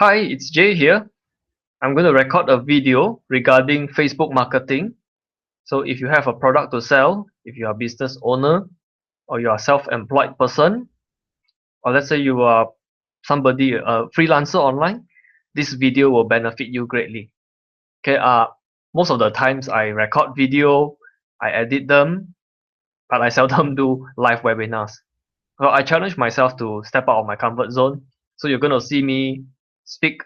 Hi, it's Jay here. I'm going to record a video regarding Facebook marketing. So if you have a product to sell, if you are a business owner, or you are a self-employed person, or let's say you are somebody, a freelancer online, this video will benefit you greatly. Okay, most of the times I record video, I edit them, but I seldom do live webinars. So I challenge myself to step out of my comfort zone. So you're going to see me speak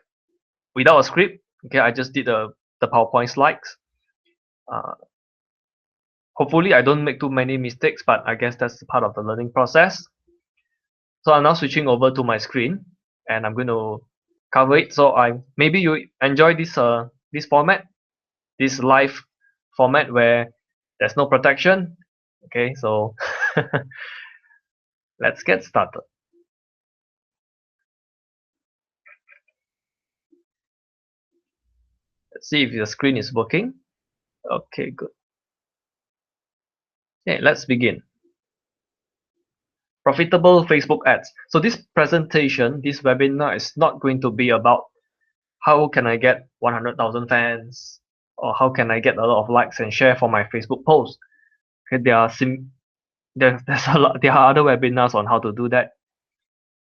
without a script. Okay, I just did the PowerPoint slides. Uh, Hopefully I don't make too many mistakes, but I guess that's part of the learning process. So I'm now switching over to my screen and I'm going to cover it. So maybe you enjoy this format, this live format where there's no protection. Okay, so let's get started. Let's see if the screen is working. Okay, good. Okay, let's begin. Profitable Facebook ads. So this presentation, this webinar is not going to be about how can I get 100,000 fans, or how can I get a lot of likes and share for my Facebook post. Okay, there's a lot. There are other webinars on how to do that.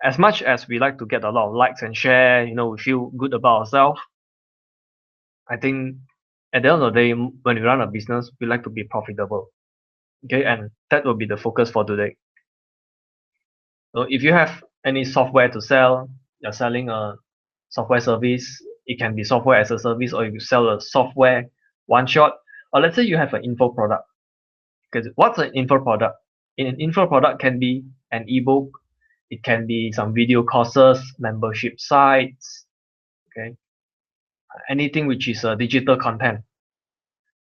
As much as we like to get a lot of likes and share, we feel good about ourselves. I think at the end of the day, when we run a business, we like to be profitable. Okay, and that will be the focus for today. So if you have any software to sell, you're selling a software service, it can be software as a service, or you sell a software one shot, or let's say you have an info product. Because what's an info product? An info product can be an ebook, it can be some video courses, membership sites, okay, anything which is a digital content.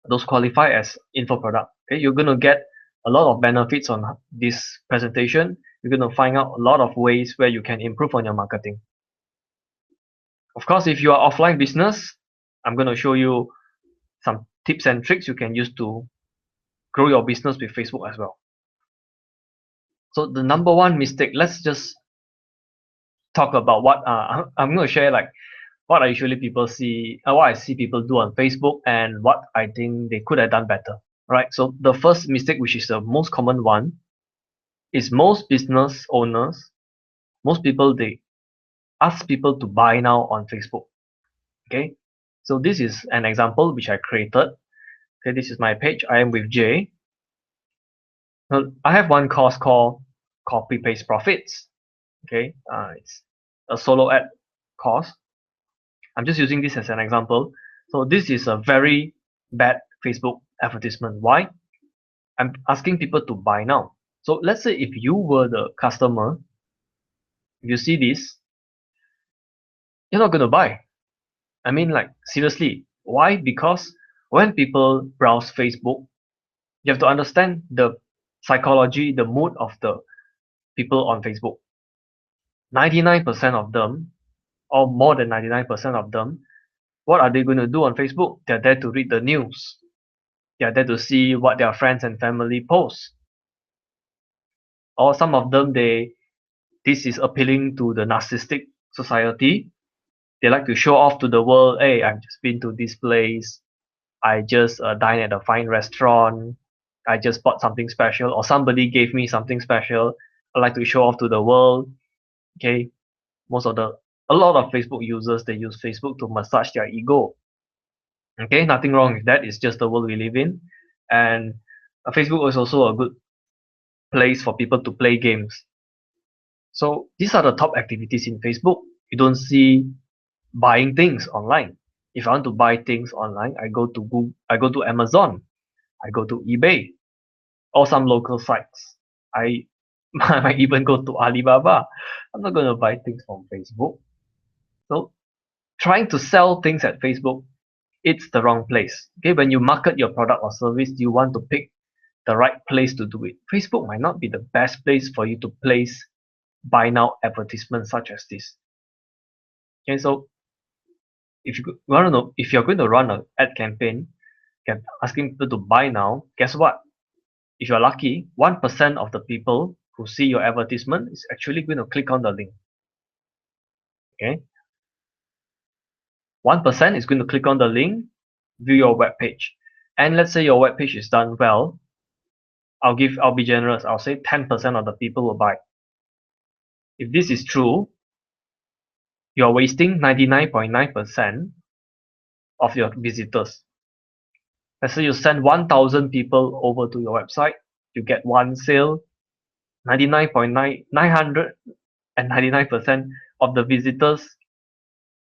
Those qualify as info product. Okay, you're going to get a lot of benefits on this presentation. You're going to find out a lot of ways where you can improve on your marketing. Of course, if you are offline business, I'm going to show you some tips and tricks you can use to grow your business with Facebook as well. So the number one mistake, let's just talk about what I'm going to share, like what I usually people see, what I see people do on Facebook, and what I think they could have done better. Right. So the first mistake, which is the most common one, is most business owners, most people, they ask people to buy now on Facebook. Okay. So this is an example which I created. Okay, this is my page. I am with Jay. Now, I have one course called Copy Paste Profits. Okay, it's a solo ad course. I'm just using this as an example. So this is a very bad Facebook advertisement. Why? I'm asking people to buy now. So let's say if you were the customer, if you see this, you're not going to buy. I mean, like, seriously. Why? Because when people browse Facebook, you have to understand the psychology, the mood of the people on Facebook. 99% of them, or more than 99% of them, what are they going to do on Facebook? They're there to read the news. They're there to see what their friends and family post. Or some of them, this is appealing to the narcissistic society. They like to show off to the world, hey, I've just been to this place. I just dined at a fine restaurant. I just bought something special, or somebody gave me something special. I like to show off to the world. Okay, a lot of Facebook users, they use Facebook to massage their ego. Okay, nothing wrong with that. It's just the world we live in, and Facebook is also a good place for people to play games. So these are the top activities in Facebook. You don't see buying things online. If I want to buy things online, I go to Google, I go to Amazon, I go to eBay, or some local sites. I might even go to Alibaba. I'm not going to buy things from Facebook. So trying to sell things at Facebook, it's the wrong place. Okay, when you market your product or service, you want to pick the right place to do it. Facebook might not be the best place for you to place buy now advertisements such as this. Okay, so if you want to know, if you're going to run an ad campaign, asking people to buy now, guess what? If you're lucky, 1% of the people who see your advertisement is actually going to click on the link. Okay, 1% is going to click on the link, view your web page. And let's say your web page is done well. I'll be generous. I'll say 10% of the people will buy. If this is true, you're wasting 99.9% of your visitors. Let's say you send 1,000 people over to your website, you get one sale, 999% of the visitors.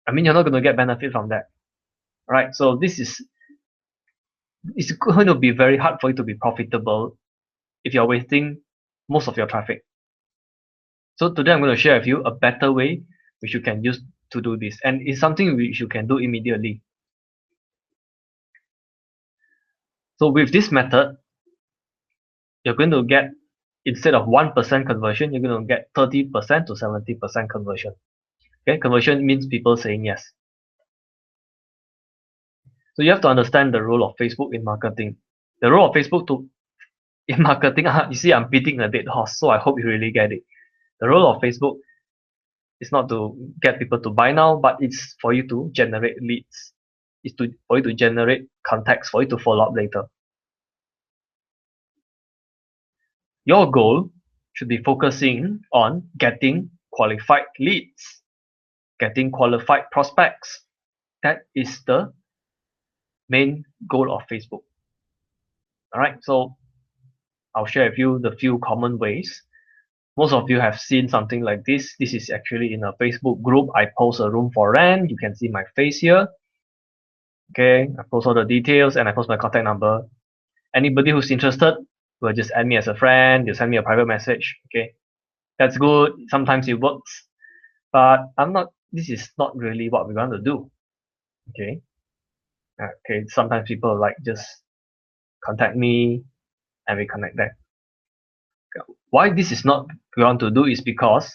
I mean, you're not going to get benefit from that, right? So it's going to be very hard for you to be profitable if you're wasting most of your traffic. So today I'm going to share with you a better way which you can use to do this, and it's something which you can do immediately. So with this method, you're going to get, instead of 1% conversion, you're going to get 30% to 70% conversion. Okay, conversion means people saying yes. So you have to understand the role of Facebook in marketing. The role of Facebook in marketing, you see, I'm beating a dead horse, so I hope you really get it. The role of Facebook is not to get people to buy now, but it's for you to generate leads. It's for you to generate contacts, for you to follow up later. Your goal should be focusing on getting qualified leads, getting qualified prospects. That is the main goal of Facebook. Alright, so I'll share with you the few common ways. Most of you have seen something like this. This is actually in a Facebook group. I post a room for rent. You can see my face here. Okay, I post all the details and I post my contact number. Anybody who's interested will just add me as a friend. You send me a private message. Okay, that's good. Sometimes it works, but this is not really what we want to do. Okay. Okay, sometimes people like just contact me and we connect that. Why this is not we want to do is because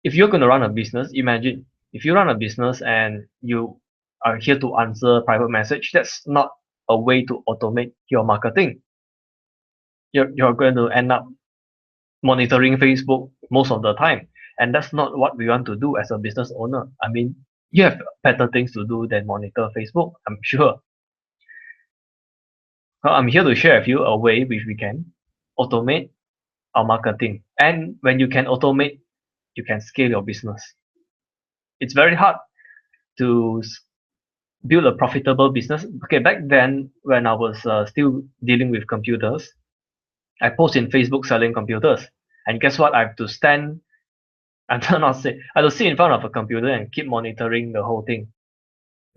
if you're going to run a business, imagine if you run a business and you are here to answer private message, that's not a way to automate your marketing. You're going to end up monitoring Facebook most of the time, and that's not what we want to do as a business owner. I mean, you have better things to do than monitor Facebook, I'm sure. So I'm here to share with you a way which we can automate our marketing. And when you can automate, you can scale your business. It's very hard to build a profitable business. Okay, back then when I was still dealing with computers, I post in Facebook selling computers. And guess what? I have to stand and I have to sit in front of a computer and keep monitoring the whole thing.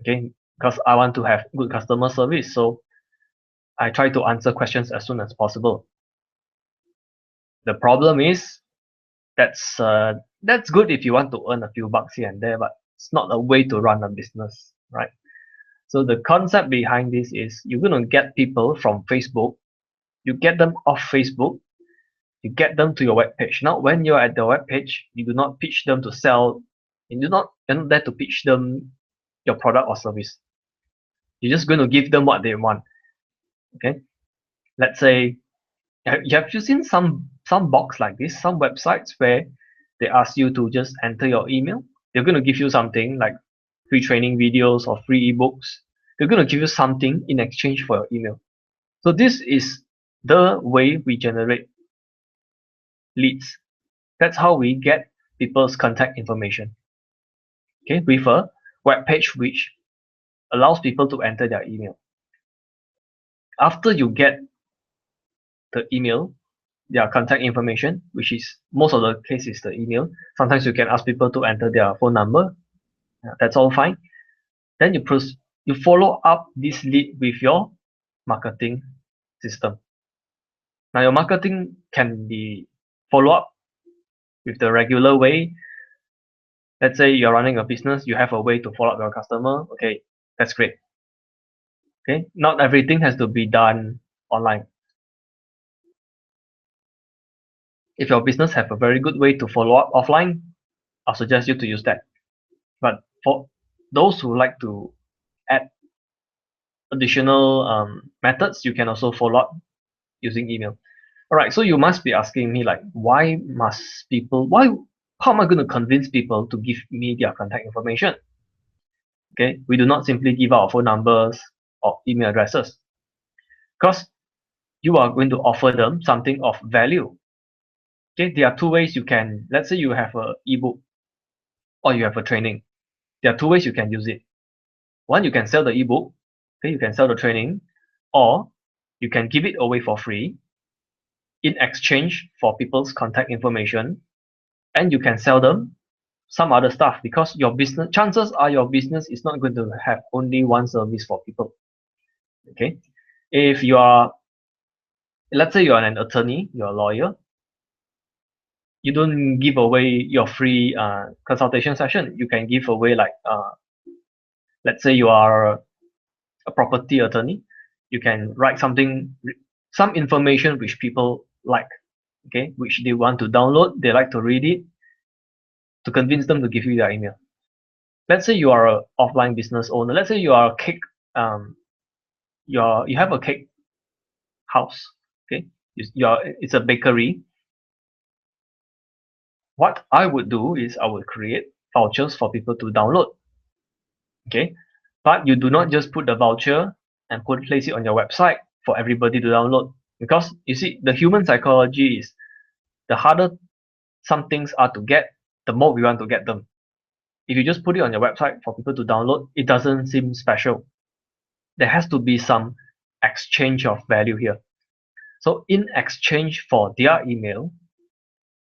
Okay, because I want to have good customer service. So I try to answer questions as soon as possible. The problem is that's good if you want to earn a few bucks here and there, but it's not a way to run a business, right? So the concept behind this is you're going to get people from Facebook, you get them off Facebook, you get them to your web page. Now, when you're at the web page, you do not pitch them to sell, you're not there to pitch them your product or service. You're just going to give them what they want. Okay, let's say have you seen some box like this, some websites where they ask you to just enter your email? They're going to give you something like free training videos or free ebooks. They're going to give you something in exchange for your email. So this is the way we generate leads. That's how we get people's contact information. Okay, with a web page which allows people to enter their email. After you get the email, their contact information, which is most of the case is the email. Sometimes you can ask people to enter their phone number. That's all fine. Then you follow up this lead with your marketing system. Now your marketing can be follow up with the regular way. Let's say you're running a business, you have a way to follow up your customer. Okay, that's great. Okay, not everything has to be done online. If your business have a very good way to follow up offline, I'll suggest you to use that. But for those who like to add additional methods, you can also follow up using email. Alright, so you must be asking me like, how am I going to convince people to give me their contact information? Okay, we do not simply give out our phone numbers or email addresses, because you are going to offer them something of value. Okay, there are two ways you can, let's say you have a ebook or you have a training. There are two ways you can use it. One, you can sell the ebook, okay, you can sell the training, or you can give it away for free in exchange for people's contact information, and you can sell them some other stuff, because your business, chances are your business is not going to have only one service for people. Okay, if you are, let's say you are an attorney, you're a lawyer, you don't give away your free consultation session. You can give away like let's say you are a property attorney, you can write something, some information which people like, okay, which they want to download, they like to read it, to convince them to give you their email. Let's say you are a offline business owner. Let's say you are a cake, you have a cake house, okay, it's a bakery. What I would do is I would create vouchers for people to download, okay, but you do not just put the voucher and place it on your website for everybody to download, because you see the human psychology is, the harder some things are to get, the more we want to get them. If you just put it on your website for people to download, it doesn't seem special. There has to be some exchange of value here. So in exchange for their email,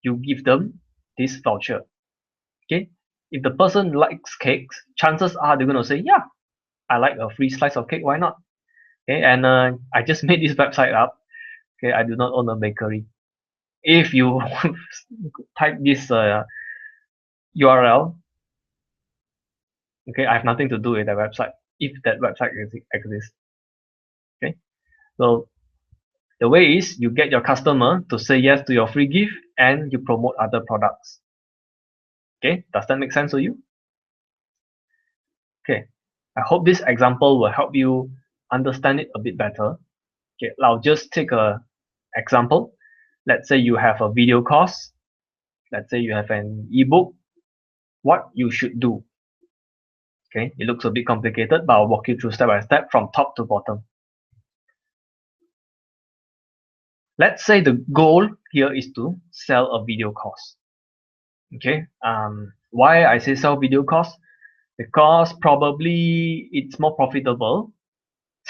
you give them this voucher. Okay, if the person likes cakes, chances are they're going to say, yeah, I like a free slice of cake, why not? Okay, and I just made this website up. Okay, I do not own a bakery. If you type this URL, okay, I have nothing to do with that website, if that website exists. Okay, so the way is you get your customer to say yes to your free gift, and you promote other products. Okay, does that make sense to you? Okay, I hope this example will help you understand it a bit better. Okay, I'll just take a example. Let's say you have a video course. Let's say you have an ebook. What you should do. Okay, it looks a bit complicated, but I'll walk you through step by step from top to bottom. Let's say the goal here is to sell a video course. Okay, why I say sell video course? Because probably it's more profitable.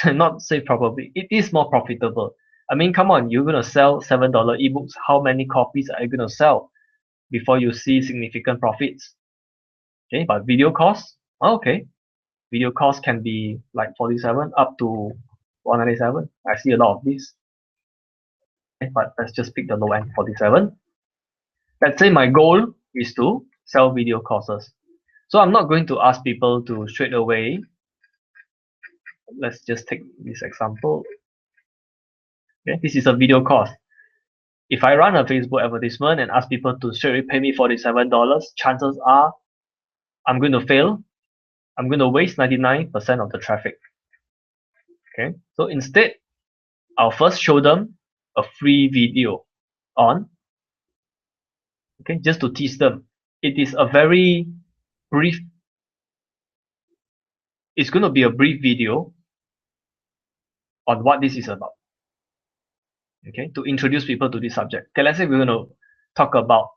Not say probably, it is more profitable. I mean, come on, you're gonna sell $7 ebooks. How many copies are you gonna sell before you see significant profits? Okay, but video course, okay, video course can be like 47 up to 197. I see a lot of these. Okay, but let's just pick the low end, 47. Let's say my goal is to sell video courses. So I'm not going to ask people to straight away. Let's just take this example. Okay, this is a video course. If I run a Facebook advertisement and ask people to straight away pay me $47, chances are I'm going to fail. I'm going to waste 99% of the traffic. Okay, so instead, I'll first show them a free video on, okay, just to tease them. It is a very brief, it's going to be a brief video on what this is about. Okay, to introduce people to this subject. Okay, let's say we're going to talk about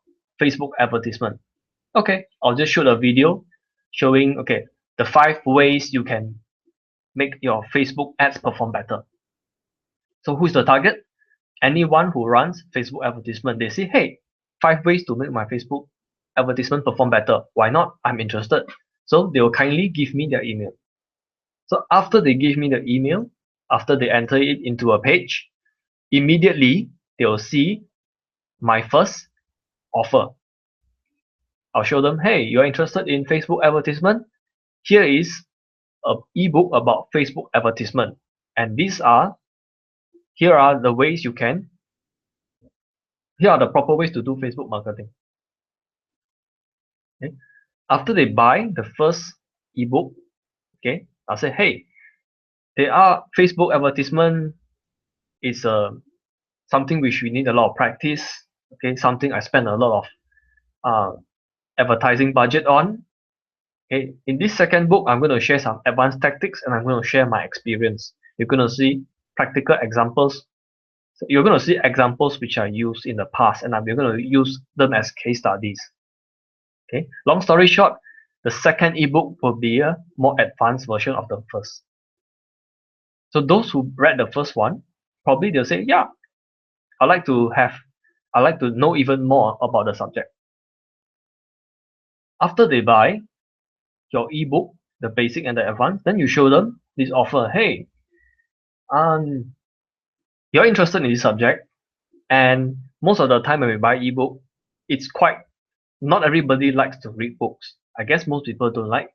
Facebook advertisement. Okay, I'll just shoot a video showing, okay, the 5 ways you can make your Facebook ads perform better. So who's the target? Anyone who runs Facebook advertisement. They say, hey, 5 ways to make my Facebook advertisement perform better. Why not? I'm interested. So they will kindly give me their email. So after they give me the email, after they enter it into a page, immediately they will see my first offer. I'll show them, hey, you're interested in Facebook advertisement? Here is an ebook about Facebook advertisement. And here are the ways you can, here are the proper ways to do Facebook marketing. Okay. After they buy the first ebook, okay, I'll say, hey, there are Facebook advertisement is something which we need a lot of practice. Okay, something I spend a lot of advertising budget on. Okay, in this second book, I'm going to share some advanced tactics and I'm going to share my experience. You're going to see practical examples. So you're going to see examples which are used in the past and we're going to use them as case studies. Okay, long story short, the second ebook will be a more advanced version of the first. So those who read the first one, probably they'll say, yeah, I'd like to know even more about the subject. After they buy your ebook, the basic and the advanced, then you show them this offer. Hey, um, you're interested in this subject, and most of the time when we buy ebook, it's quite not everybody likes to read books. I guess most people don't like.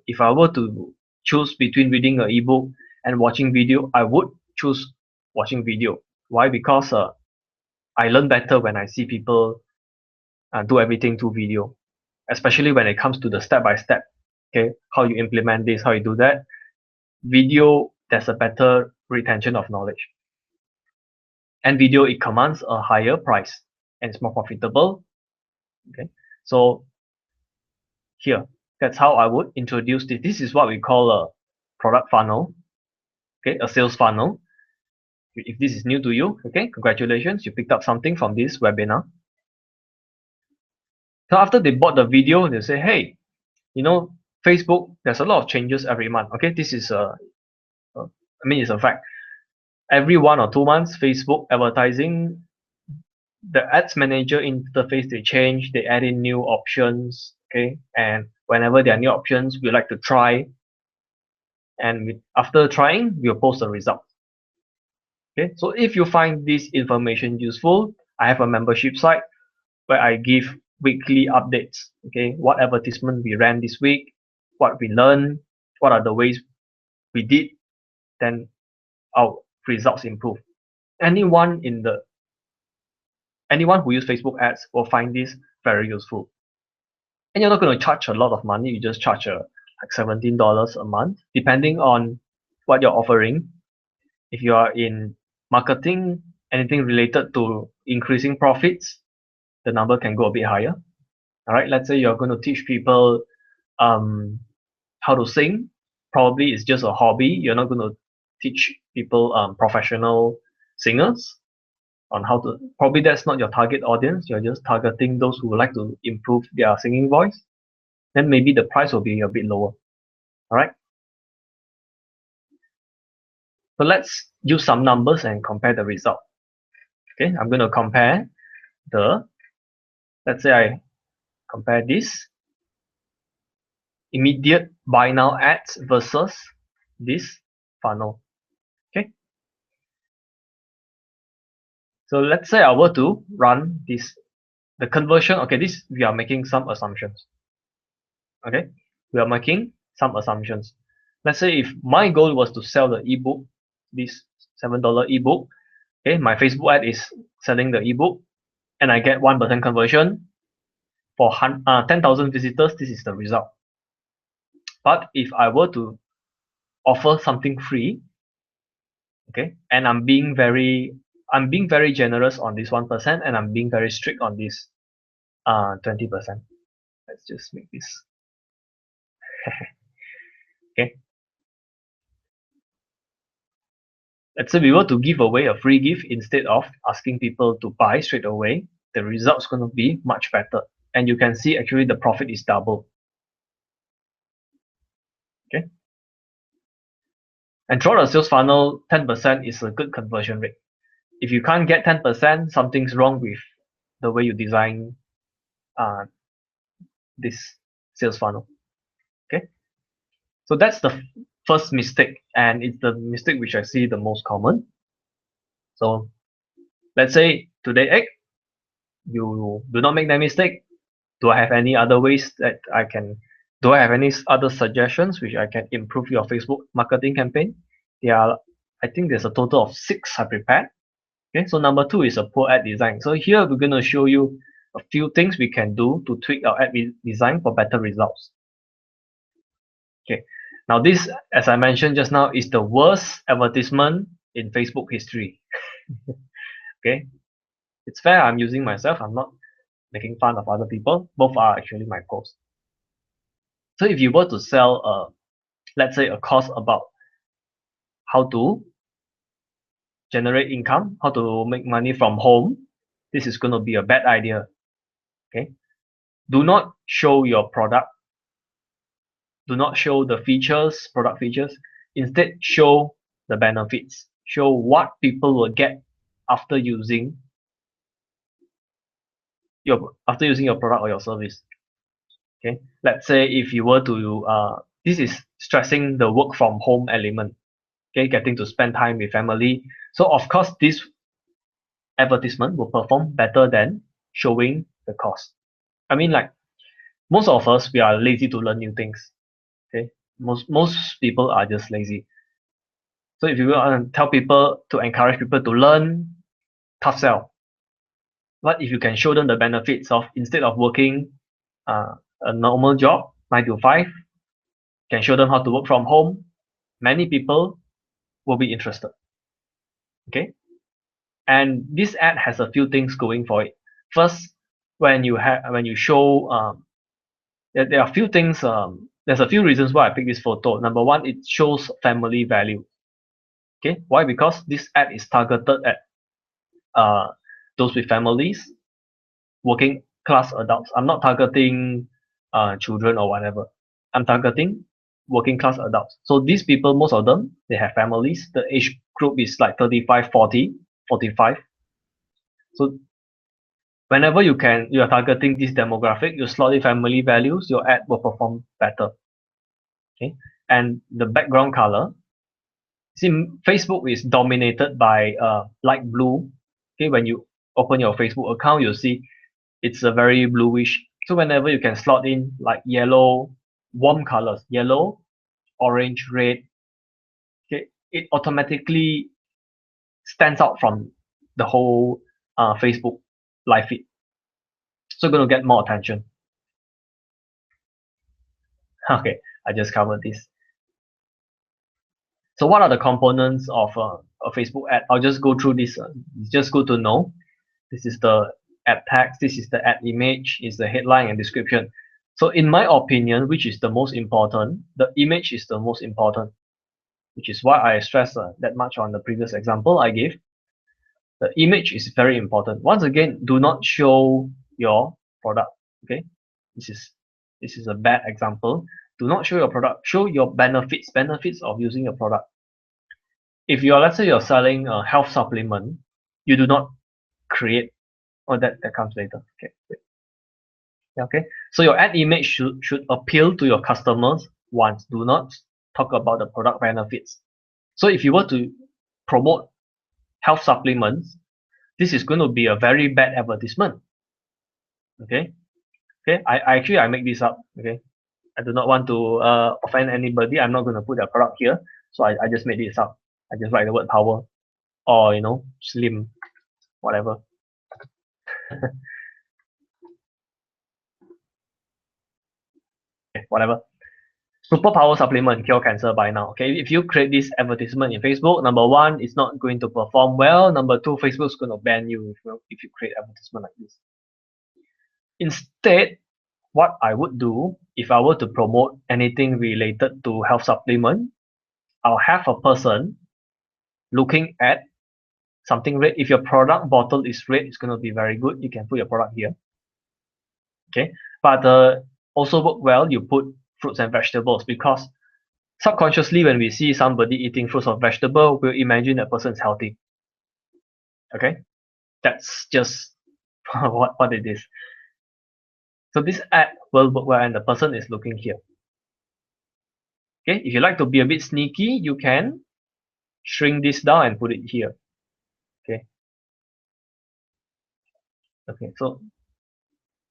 If I were to choose between reading an ebook and watching video, I would choose watching video. Why? Because I learn better when I see people do everything through video, especially when it comes to the step by step. Okay, how you implement this, how you do that. Video, there's a better retention of knowledge. And video, it commands a higher price and it's more profitable. Okay, so here, that's how I would introduce this. This is what we call a product funnel. Okay, a sales funnel. If this is new to you, okay, congratulations, you picked up something from this webinar. So after they bought the video, they say, hey, you know, Facebook, there's a lot of changes every month. Okay, this is it's a fact. Every 1 or 2 months, Facebook advertising, the ads manager interface, they change, they add in new options. Okay, and whenever there are new options, we like to try, and after trying, we'll post the result. Okay, so if you find this information useful, I have a membership site where I give weekly updates. Okay, what advertisement we ran this week, what we learned, what are the ways we did, then our results improve. Anyone who use Facebook ads will find this very useful. And you're not going to charge a lot of money. You just charge like $17 a month, depending on what you're offering. If you are in marketing, anything related to increasing profits, the number can go a bit higher. All right, let's say you're going to teach people how to sing. Probably it's just a hobby. You're not going to teach people professional singers on how to. Probably that's not your target audience. You're just targeting those who would like to improve their singing voice. Then maybe the price will be a bit lower. All right. So let's use some numbers and compare the result. Okay, I'm going to compare let's say I compare this immediate buy now ads versus this funnel. Okay, so let's say I were to run the conversion. Okay, this we are making some assumptions. Okay, we are making some assumptions. Let's say if my goal was to sell the ebook, this $7 ebook. Okay, my Facebook ad is selling the ebook, and I get 1% conversion for 10,000 visitors. This is the result. But if I were to offer something free, okay, and I'm being very generous on this 1%, and I'm being very strict on this 20%. Let's just make this okay. Let's say we were to give away a free gift instead of asking people to buy straight away, the result's going to be much better, and you can see actually the profit is double. Okay, and throughout the sales funnel, 10% is a good conversion rate. If you can't get 10%, something's wrong with the way you design this sales funnel. Okay, so that's the first mistake, and it's the mistake which I see the most common. So let's say today, you do not make that mistake. Do I have any other ways that I can? Do I have any other suggestions which I can improve your Facebook marketing campaign? I think there's a total of 6 I prepared. Okay, so number 2 is a poor ad design. So here we're going to show you a few things we can do to tweak our ad design for better results. Okay, now this, as I mentioned just now, is the worst advertisement in Facebook history. Okay, it's fair, I'm using myself, I'm not making fun of other people. Both are actually my posts. So if you were to sell, let's say, a course about how to generate income, how to make money from home, this is going to be a bad idea. Okay, do not show your product, do not show the features, product features. Instead, show the benefits, show what people will get after using your product or your service. Okay, let's say if you were to this is stressing the work from home element. Okay, getting to spend time with family. So of course, this advertisement will perform better than showing the cost. I mean, like, most of us, we are lazy to learn new things. Okay, most people are just lazy. So if you want to tell people, to encourage people to learn, tough sell. But if you can show them the benefits of, instead of working a normal job 9 to 5, can show them how to work from home, many people will be interested. Okay, and this ad has a few things going for it. First, when you show, there are a few things. There's a few reasons why I picked this photo. Number one, it shows family value. Okay, why? Because this ad is targeted at uh, those with families, working class adults. I'm not targeting children or whatever. I'm targeting working class adults. So these people, most of them, they have families. The age group is like 35, 40, 45. So whenever you are targeting this demographic, you slot in family values, your ad will perform better. Okay, and the background color. See, Facebook is dominated by light blue. Okay, when you open your Facebook account, you'll see it's a very bluish. So whenever you can slot in like yellow, warm colors, yellow, orange, red, okay, it automatically stands out from the whole Facebook live feed. So you're going to get more attention. Okay, I just covered this. So what are the components of a Facebook ad? I'll just go through this. It's just good to know. This is the ad text. This is the ad image. Is the headline and description. So in my opinion, which is the most important? The image is the most important, which is why I stress that much on the previous example I gave. The image is very important. Once again, do not show your product. Okay, this is a bad example. Do not show your product. Show your benefits of using your product. If you're, let's say you're selling a health supplement, you do not create. Oh, that comes later. Okay. Okay. So your ad image should appeal to your customers once. Do not talk about the product benefits. So if you were to promote health supplements, this is going to be a very bad advertisement. Okay. Okay. I actually I make this up. Okay. I do not want to offend anybody. I'm not going to put their product here. So I just made this up. I just write the word power, or slim, whatever. Okay, whatever. Superpower supplement cure cancer by now. Okay, if you create this advertisement in Facebook, number one, it's not going to perform well. Number two, Facebook's going to ban you if you create advertisement like this. Instead, what I would do if I were to promote anything related to health supplement, I'll have a person looking at something red. If your product bottle is red, it's going to be very good. You can put your product here. Okay, but also work well, you put fruits and vegetables, because subconsciously when we see somebody eating fruits or vegetable, we'll imagine that person is healthy. Okay, that's just what it is. So this ad will work well, and the person is looking here. Okay, if you like to be a bit sneaky, you can shrink this down and put it here. Okay. Okay, so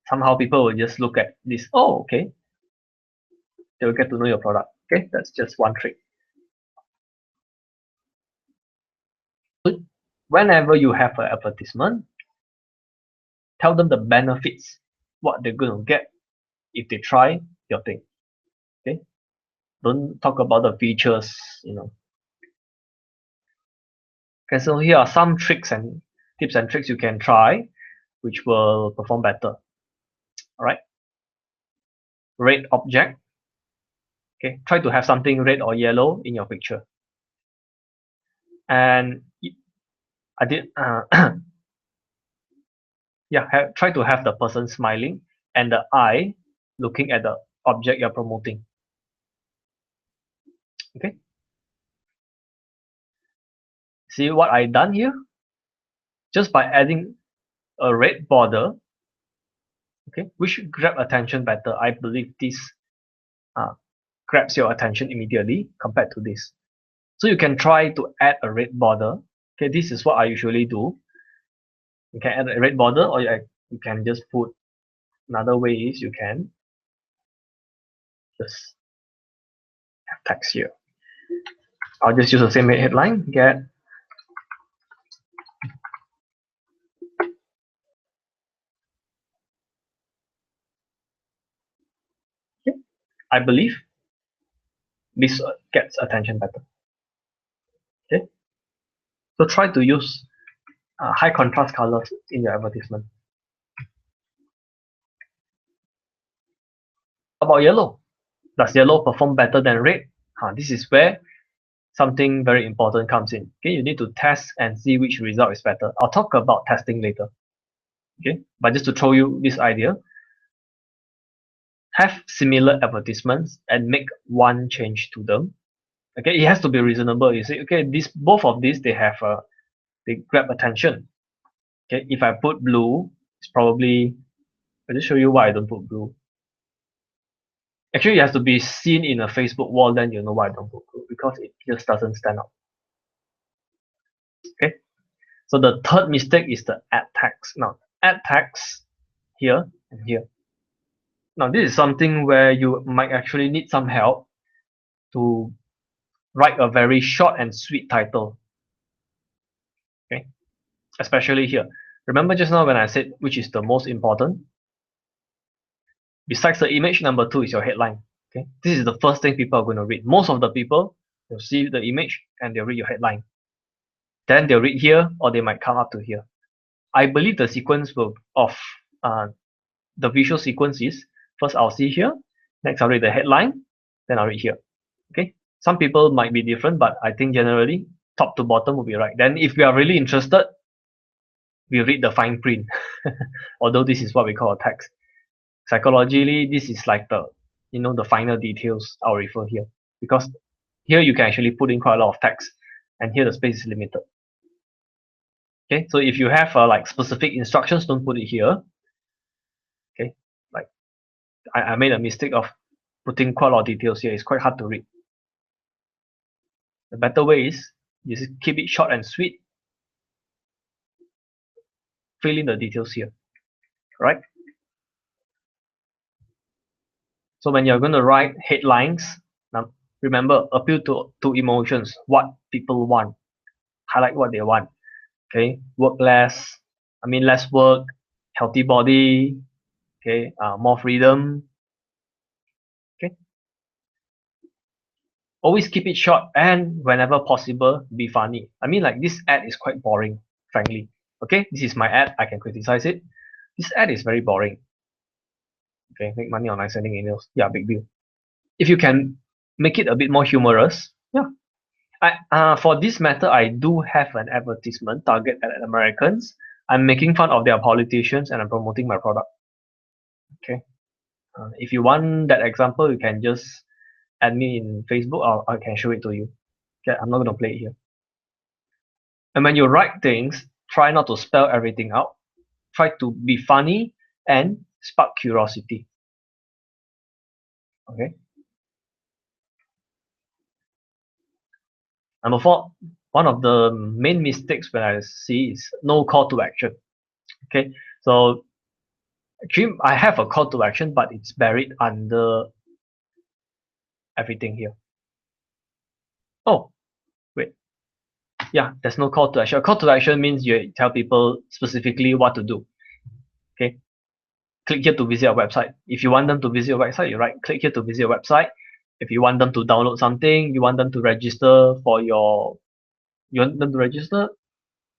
somehow people will just look at this. Oh, okay. They will get to know your product. Okay, that's just one trick. So whenever you have an advertisement, tell them the benefits, what they're going to get if they try your thing. Okay, don't talk about the features. Okay, so here are some tricks and tips and tricks you can try, which will perform better. All right, rate object. Okay, try to have something red or yellow in your picture. And I did, yeah, try to have the person smiling and the eye looking at the object you're promoting. Okay, see what I done here? Just by adding a red border, okay, which grab attention better. I believe this uh, grabs your attention immediately compared to this. So you can try to add a red border. Okay, this is what I usually do. You can add a red border, or you can just put another way is you can just have text here. I'll just use the same headline. Get okay. I believe this gets attention better. Okay, so try to use high contrast colors in your advertisement. How about yellow? Does yellow perform better than red? This is where something very important comes in. Okay, you need to test and see which result is better. I'll talk about testing later. Okay, but just to throw you this idea, have similar advertisements and make one change to them. Okay, it has to be reasonable. You say, okay, this both of these they grab attention. Okay, if I put blue, it's probably I'll just show you why I don't put blue. Actually, it has to be seen in a Facebook wall, then you know why I don't put blue, because it just doesn't stand out. Okay, so the third mistake is the add text. Now, add text here and here. Now, this is something where you might actually need some help to write a very short and sweet title. Okay, especially here. Remember just now when I said which is the most important? Besides the image, number 2 is your headline. Okay, this is the first thing people are going to read. Most of the people will see the image and they'll read your headline. Then they'll read here, or they might come up to here. I believe the sequence of the visual sequence is first I'll see here, next I'll read the headline, then I'll read here. Okay, some people might be different, but I think generally top to bottom will be right. Then if we are really interested, we read the fine print. Although this is what we call a text. Psychologically, this is like the finer details I'll refer here, because here you can actually put in quite a lot of text, and here the space is limited. Okay, so if you have like specific instructions, don't put it here. Okay, like I made a mistake of putting quite a lot of details here. It's quite hard to read. The better way is you just keep it short and sweet. Fill in the details here, right? So when you're going to write headlines, now remember, appeal to emotions, what people want, highlight what they want. Okay, less work, healthy body, okay, more freedom. Okay, always keep it short, and whenever possible, be funny. Like this ad is quite boring, frankly. Okay, this is my ad, I can criticize it. This ad is very boring. Okay, make money online sending emails, yeah, big deal. If you can make it a bit more humorous, yeah. For this matter, I do have an advertisement targeted at Americans. I'm making fun of their politicians and I'm promoting my product. Okay. If you want that example, you can just add me in Facebook, or I can show it to you. Okay, I'm not going to play it here. And when you write things, try not to spell everything out. Try to be funny and spark curiosity. Okay. Number 4, one of the main mistakes when I see is no call to action. Okay, so actually I have a call to action, but it's buried under everything here. Oh, wait. Yeah, there's no call to action. A call to action means you tell people specifically what to do. Okay, click here to visit our website. If you want them to visit your website, you write click here to visit your website. If you want them to download something, you want them to register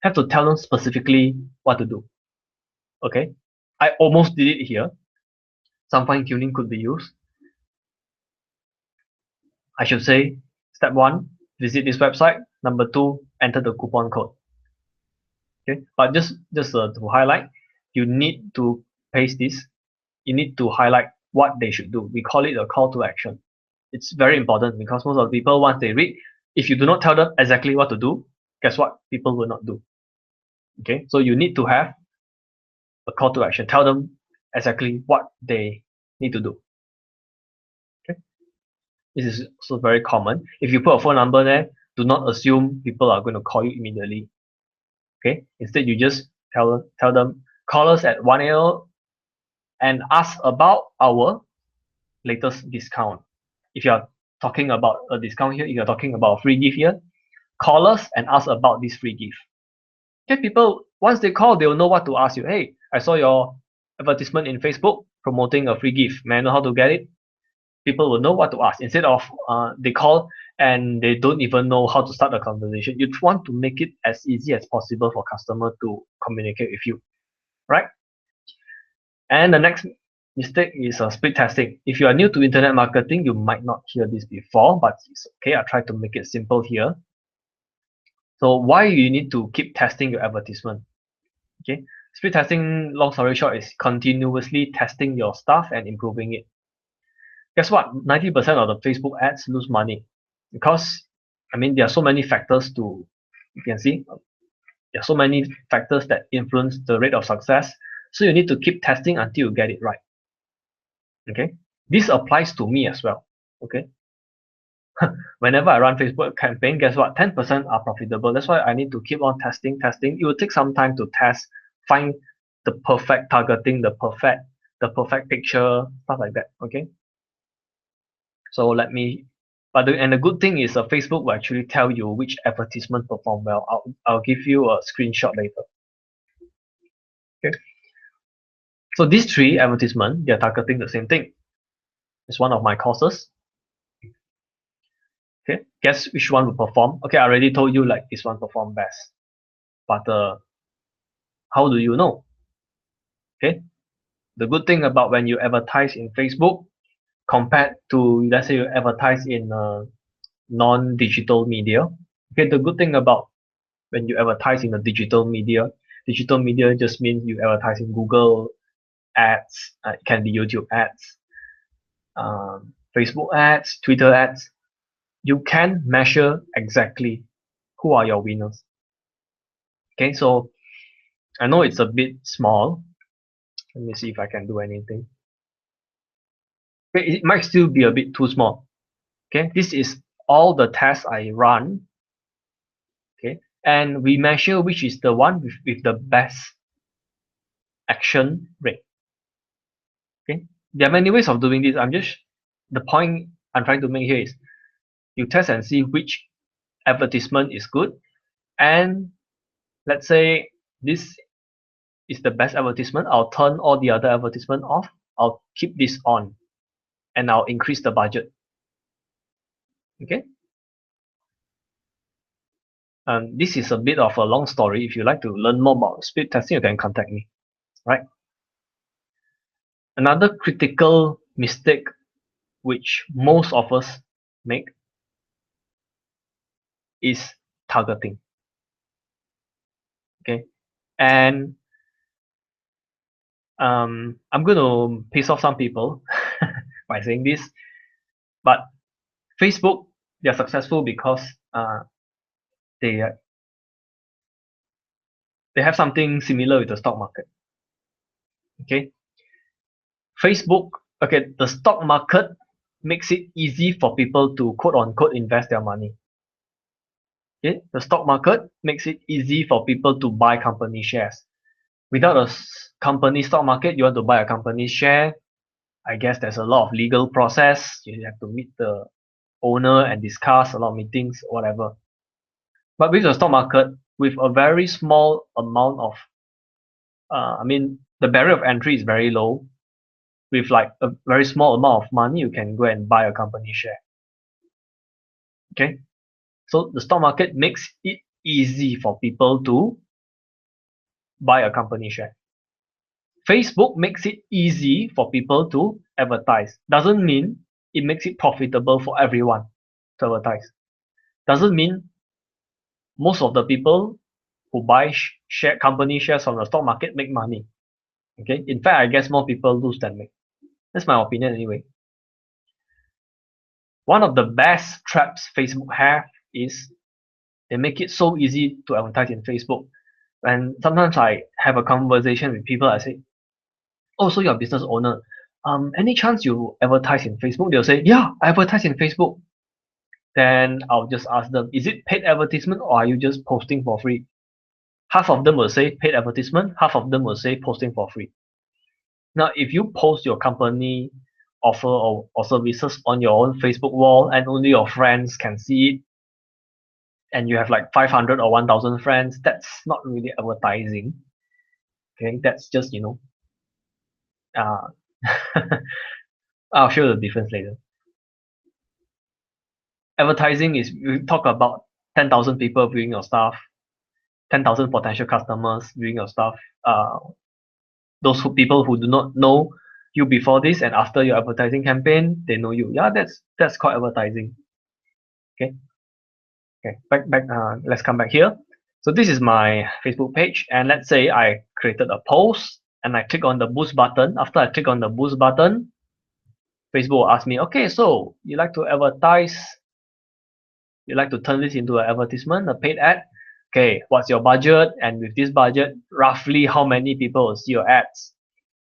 have to tell them specifically what to do. Okay, I almost did it here. Some fine tuning could be used. I should say, step 1, visit this website. Number 2, enter the coupon code. Okay, but just to highlight, you need to paste this. You need to highlight what they should do. We call it a call to action. It's very important because most of the people, once they read, if you do not tell them exactly what to do, guess what? People will not do. Okay, so you need to have a call to action. Tell them exactly what they need to do. Okay, this is also very common. If you put a phone number there, do not assume people are going to call you immediately. Okay, instead you just tell them, call us at 1 a.m. and ask about our latest discount. If you are talking about a discount here, if you're talking about a free gift here, call us and ask about this free gift. Okay, people, once they call, they will know what to ask you. Hey, I saw your advertisement in Facebook promoting a free gift. May I know how to get it? People will know what to ask. Instead of they call and they don't even know how to start a conversation. You want to make it as easy as possible for customer to communicate with you, right? And the next mistake is split testing. If you are new to internet marketing, you might not hear this before, but it's okay. I try to make it simple here. So why you need to keep testing your advertisement? Okay, split testing, long story short, is continuously testing your stuff and improving it. Guess what? 90% of the Facebook ads lose money because, I mean, there are so many factors to, you can see, there are so many factors that influence the rate of success. So you need to keep testing until you get it right. Okay, this applies to me as well. Okay, whenever I run Facebook campaign, guess what? 10% are profitable. That's why I need to keep on testing. It will take some time to test, find the perfect targeting, the perfect picture, stuff like that. Okay. So let me, and the good thing is Facebook will actually tell you which advertisement perform well. I'll give you a screenshot later. Okay. So these 3 advertisements, they're targeting the same thing. It's one of my courses. Okay, guess which one will perform? Okay, I already told you like this one perform best. But how do you know? Okay, the good thing about when you advertise in Facebook compared to, let's say, you advertise in non-digital media. Okay, the good thing about when you advertise in a digital media just means you advertise in Google ads, it can be YouTube ads, Facebook ads, Twitter ads. You can measure exactly who are your winners. Okay, so I know it's a bit small. Let me see if I can do anything. Okay, it might still be a bit too small. Okay, this is all the tests I run. Okay, and we measure which is the one with the best action rate. Okay, there are many ways of doing this. The point I'm trying to make here is you test and see which advertisement is good, and let's say this is the best advertisement. I'll turn all the other advertisement off. I'll keep this on, and I'll increase the budget. Okay. This is a bit of a long story. If you like to learn more about split testing, you can contact me. Right. Another critical mistake which most of us make is targeting. Okay, and I'm going to piss off some people by saying this, but Facebook, they are successful because they have something similar with the stock market. Okay, Facebook, okay, the stock market makes it easy for people to quote unquote invest their money. Okay, the stock market makes it easy for people to buy company shares. Without a company stock market, you want to buy a company share, I guess there's a lot of legal process. You have to meet the owner and discuss a lot of meetings, whatever. But with the stock market, with a very small amount of, the barrier of entry is very low. With like a very small amount of money, you can go and buy a company share. Okay, so the stock market makes it easy for people to buy a company share. Facebook makes it easy for people to advertise. Doesn't mean it makes it profitable for everyone. to advertise. Doesn't mean most of the people who buy company shares from the stock market make money. Okay, in fact, I guess more people lose than make. That's my opinion anyway. One of the best traps Facebook have is they make it so easy to advertise in Facebook. And sometimes I have a conversation with people, I say, oh, so you're a business owner. Any chance you advertise in Facebook? They'll say, yeah, I advertise in Facebook. Then I'll just ask them, is it paid advertisement or are you just posting for free? Half of them will say paid advertisement, half of them will say posting for free. Now, if you post your company offer or services on your own Facebook wall and only your friends can see it, and you have like 500 or 1000 friends, that's not really advertising. Okay, that's just, uh, I'll show you the difference later. Advertising is, we talk about 10,000 people viewing your stuff, 10,000 potential customers viewing your stuff, those people who do not know you before this and after your advertising campaign, they know you. Yeah, that's called advertising. Okay. Okay, let's come back here. So this is my Facebook page, and let's say I created a post and I click on the boost button. After I click on the boost button, Facebook will ask me, okay, so you like to advertise, you like to turn this into an advertisement, a paid ad. Okay, what's your budget? And with this budget, roughly how many people will see your ads?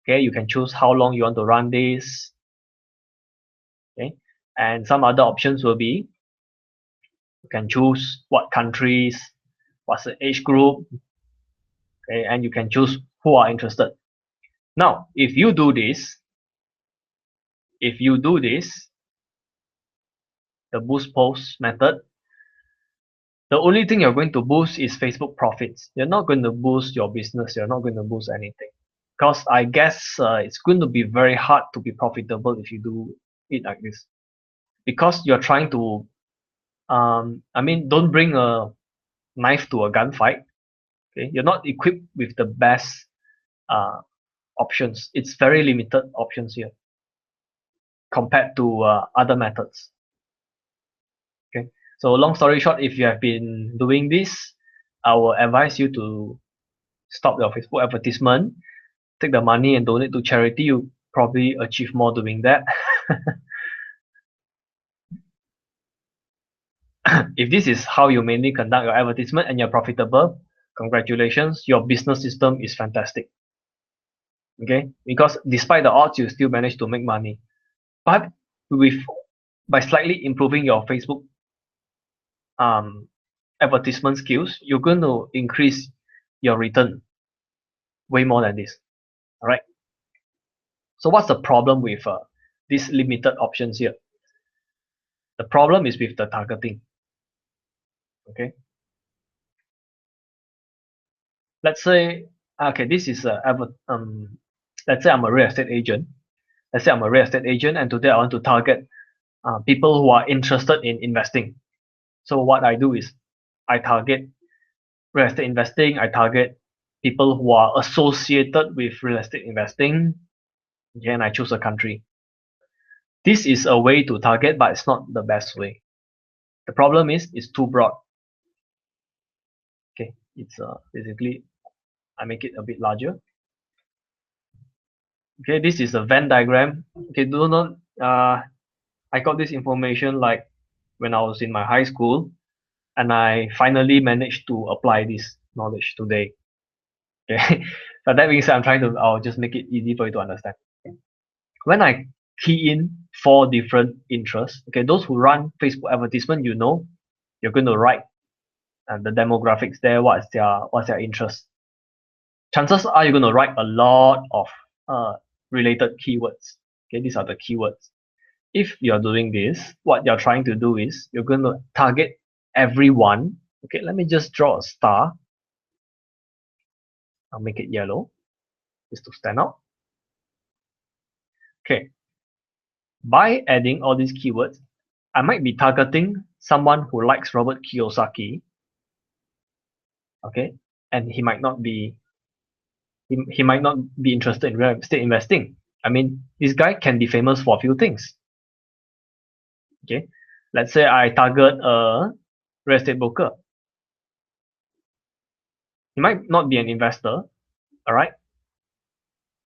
Okay, you can choose how long you want to run this. Okay, and some other options will be, you can choose what countries, what's the age group, okay, and you can choose who are interested. Now, if you do this, the boost post method, the only thing you're going to boost is Facebook profits. You're not going to boost your business. You're not going to boost anything. Because I guess it's going to be very hard to be profitable if you do it like this. Because you're trying to, don't bring a knife to a gunfight. Okay, you're not equipped with the best options. It's very limited options here compared to other methods. Okay, so long story short, if you have been doing this, I will advise you to stop your Facebook advertisement, take the money and donate to charity. You probably achieve more doing that. If this is how you mainly conduct your advertisement and you're profitable, congratulations, your business system is fantastic. Okay, because despite the odds, you still manage to make money. But by slightly improving your Facebook advertisement skills, you're going to increase your return way more than this. All right. So what's the problem with these limited options here? The problem is with the targeting. Okay. Let's say, okay, this is let's say I'm a real estate agent. Let's say I'm a real estate agent, and today I want to target people who are interested in investing. So what I do is I target real estate investing. I target people who are associated with real estate investing. Okay, and I choose a country. This is a way to target, but it's not the best way. The problem is it's too broad. Okay, it's basically I make it a bit larger. Okay, this is a Venn diagram. Okay, do not I got this information like when I was in my high school, and I finally managed to apply this knowledge today. Okay, but that being said, I'll just make it easy for you to understand. When I key in 4 different interests, okay, those who run Facebook advertisement, you're going to write the demographics there, what's their interest. Chances are you're going to write a lot of related keywords. Okay, these are the keywords. If you're doing this, what you're trying to do is you're going to target everyone. Okay, let me just draw a star. I'll make it yellow just to stand out. Okay, by adding all these keywords, I might be targeting someone who likes Robert Kiyosaki. Okay, and he might not be interested in real estate investing. I mean, this guy can be famous for a few things. Okay, Let's say I target a real estate broker. He might not be an investor, all right?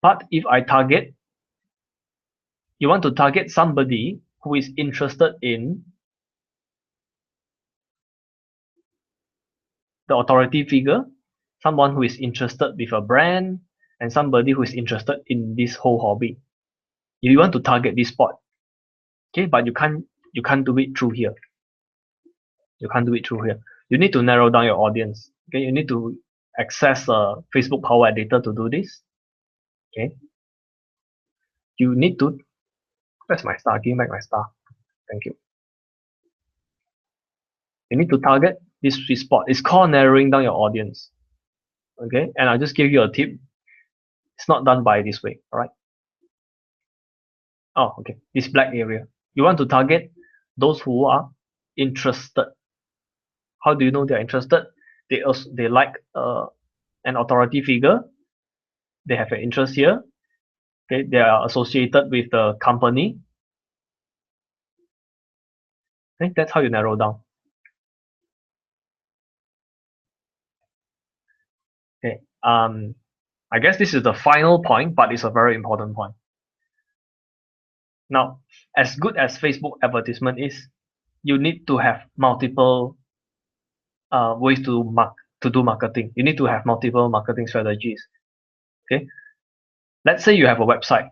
But if I target, you want to target somebody who is interested in the authority figure, someone who is interested with a brand, and somebody who is interested in this whole hobby. You want to target this spot, okay? But you can't do it through here. You can't do it through here. You need to narrow down your audience. Okay, you need to access Facebook Power Editor to do this. Okay, you need to. That's my star. Give me back my star. Thank you. You need to target this sweet spot. It's called narrowing down your audience. Okay, and I'll just give you a tip. It's not done by this way. All right. Oh, okay. This black area. You want to target those who are interested. How do you know they're interested? They like an authority figure. They have an interest here. Okay, they are associated with the company. Okay, that's how you narrow down. Okay, I guess this is the final point, but it's a very important point. Now, as good as Facebook advertisement is, you need to have multiple ways to do marketing. You need to have multiple marketing strategies. Okay, let's say you have a website.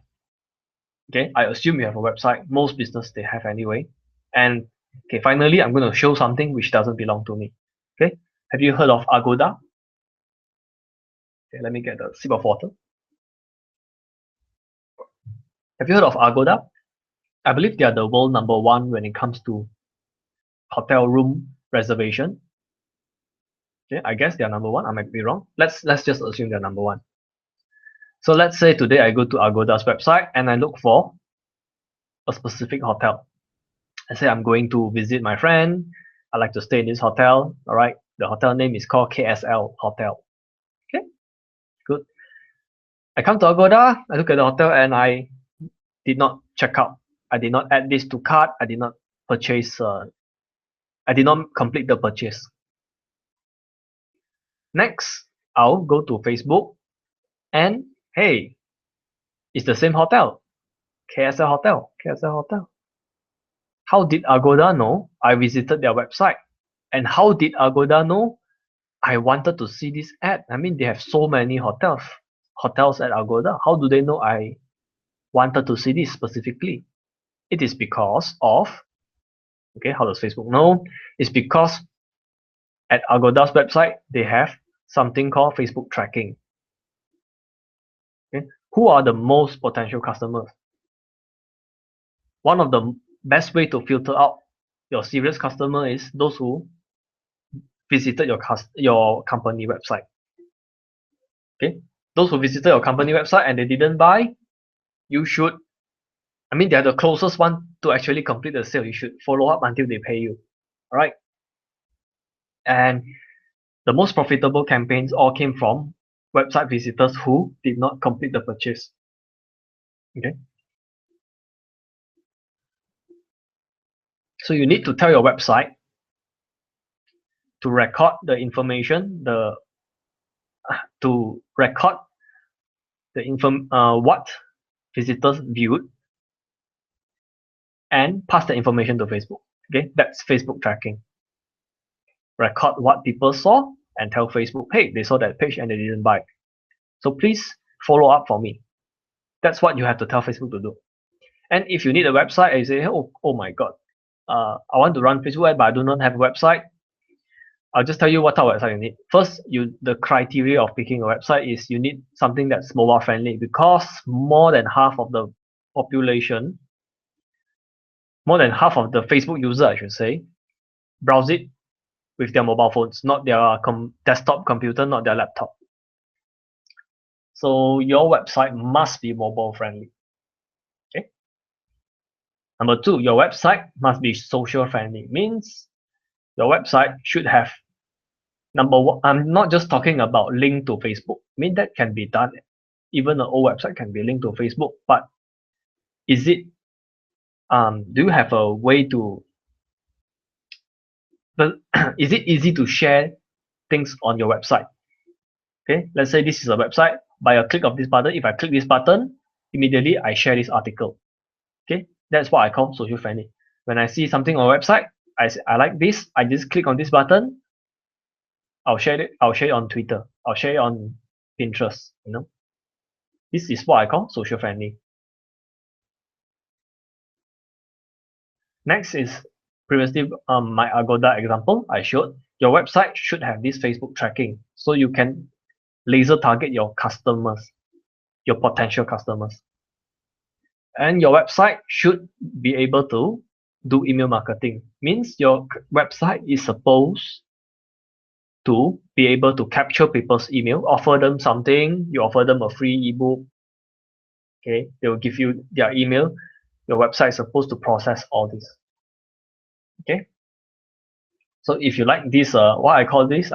Okay, I assume you have a website. Most business they have anyway. And okay, finally, I'm going to show something which doesn't belong to me. Okay, have you heard of Agoda? Okay, let me get a sip of water. Have you heard of Agoda? I believe they are the world #1 when it comes to hotel room reservation. Okay, I guess they are #1. I might be wrong. Let's just assume they're #1. So let's say today I go to Agoda's website and I look for a specific hotel. Let's say I'm going to visit my friend. I like to stay in this hotel. All right. The hotel name is called KSL Hotel. Okay, good. I come to Agoda. I look at the hotel and I did not check out. I did not add this to cart. I did not purchase. I did not complete the purchase. Next, I'll go to Facebook and hey, it's the same hotel. KSL Hotel. KSL Hotel. How did Agoda know I visited their website? And how did Agoda know I wanted to see this ad? I mean, they have so many hotels at Agoda. How do they know I wanted to see this specifically? It is because of, okay, how does Facebook know? It's because at Agoda's website, they have something called Facebook tracking. Okay? Who are the most potential customers? One of the best way to filter out your serious customer is those who visited your company website. Okay, those who visited your company website and they didn't buy, you should. I mean, they are the closest one to actually complete the sale. You should follow up until they pay you. All right. And the most profitable campaigns all came from website visitors who did not complete the purchase. Okay. So you need to tell your website to record the information, to record the what visitors viewed and pass the information to Facebook. Okay, that's Facebook tracking. Record what people saw and tell Facebook, hey, they saw that page and they didn't buy. So please follow up for me. That's what you have to tell Facebook to do. And if you need a website and you say, oh my God, I want to run Facebook ad, but I do not have a website, I'll just tell you what type of website you need. First, the criteria of picking a website is you need something that's mobile friendly, because more than half of the population, more than half of the Facebook user, I should say, browse it with their mobile phones, not their desktop computer, not their laptop. So your website must be mobile friendly. Okay. Number 2, your website must be social friendly. Means your website should have, number 1, I'm not just talking about link to Facebook. I mean, that can be done. Even an old website can be linked to Facebook, but is it do you have a way to But is it easy to share things on your website? Okay, let's say this is a website. By a click of this button, if I click this button, immediately I share this article. Okay, that's what I call social friendly. When I see something on a website, I like this, I just click on this button, I'll share it. I'll share it on Twitter. I'll share it on Pinterest. This is what I call social friendly. Next is previously my Agoda example I showed. Your website should have this Facebook tracking, so you can laser target your customers, your potential customers. And your website should be able to do email marketing. Means your website is supposed to be able to capture people's email, offer them something, you offer them a free ebook, okay, they will give you their email. Your website is supposed to process all this. Okay. So if you like this, what I call this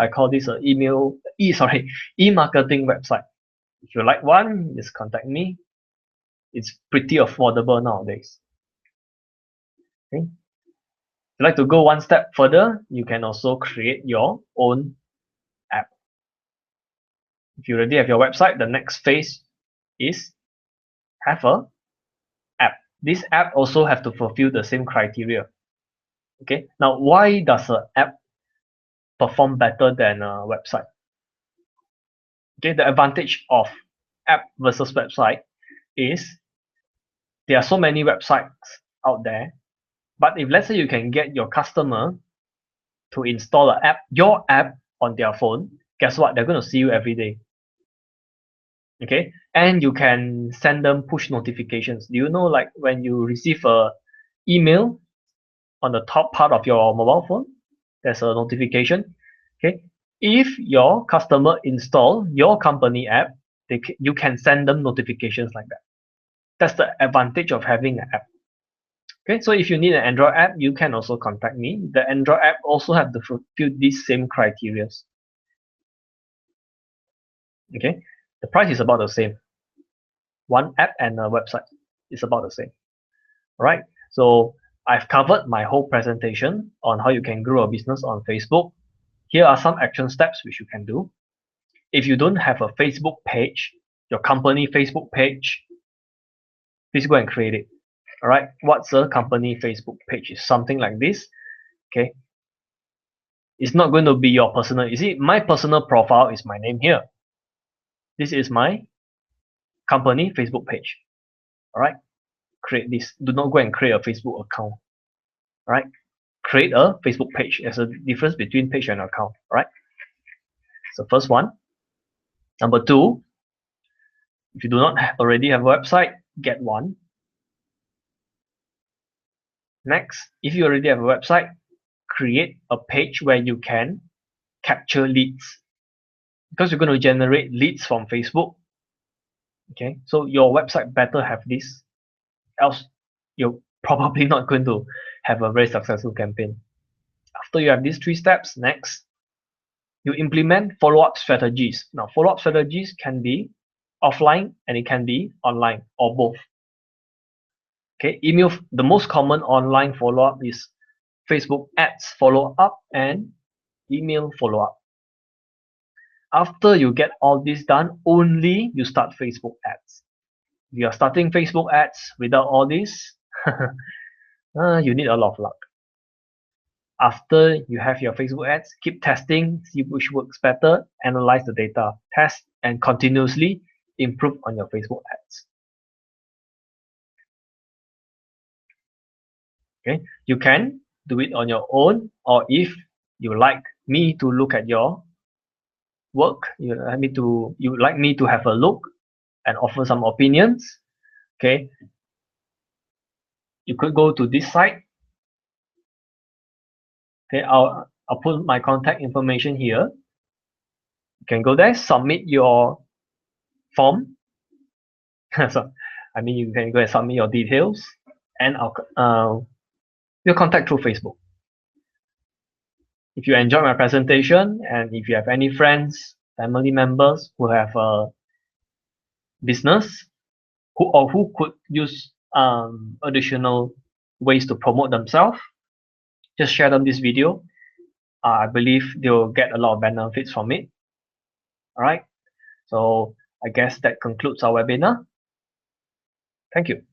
e-marketing website. If you like one, just contact me. It's pretty affordable nowadays. Okay. If you like to go one step further, you can also create your own app. If you already have your website, the next phase is have a app. This app also have to fulfill the same criteria. Okay. Now, why does an app perform better than a website? Okay, the advantage of app versus website is there are so many websites out there, but if let's say you can get your customer to install your app on their phone, guess what? They're going to see you every day. Okay, and you can send them push notifications. Do you know, like when you receive a email on the top part of your mobile phone, there's a notification. Okay, if your customer install your company app, you can send them notifications like that. That's the advantage of having an app. Okay, so if you need an Android app, you can also contact me. The Android app also have to fulfill these same criteria. Okay, the price is about the same. One app and a website is about the same. All right, so I've covered my whole presentation on how you can grow a business on Facebook. Here are some action steps which you can do. If you don't have a Facebook page, your company Facebook page, please go and create it. All right, what's a company Facebook page? Is something like this. Okay, it's not going to be your personal. You see, my personal profile is my name here. This is my company Facebook page. All right, create this. Do not go and create a Facebook account. All right, create a Facebook page. There's a difference between page and account. All right, so first one. Number two, if you do not already have a website, get one. Next, if you already have a website, create a page where you can capture leads, because you're going to generate leads from Facebook. Okay, so your website better have this, else you're probably not going to have a very successful campaign. After you have these three steps, next, you implement follow-up strategies. Now, follow-up strategies can be offline and it can be online or both. Okay, email, the most common online follow-up is Facebook ads follow-up and email follow-up. After you get all this done, only you start Facebook ads. If you are starting Facebook ads without all this, you need a lot of luck. After you have your Facebook ads, keep testing, see which works better, analyze the data, test, and continuously improve on your Facebook ads. Okay, you can do it on your own, or if you like me to look at your work, you like me to have a look and offer some opinions. Okay, you could go to this site. Okay, I'll put my contact information here. You can go there, submit your form. So, I mean, you can go and submit your details, and we'll contact through Facebook. If you enjoyed my presentation, and if you have any friends, family members who have a business, who could use additional ways to promote themselves, just share them this video. I believe they'll get a lot of benefits from it. All right. So I guess that concludes our webinar. Thank you.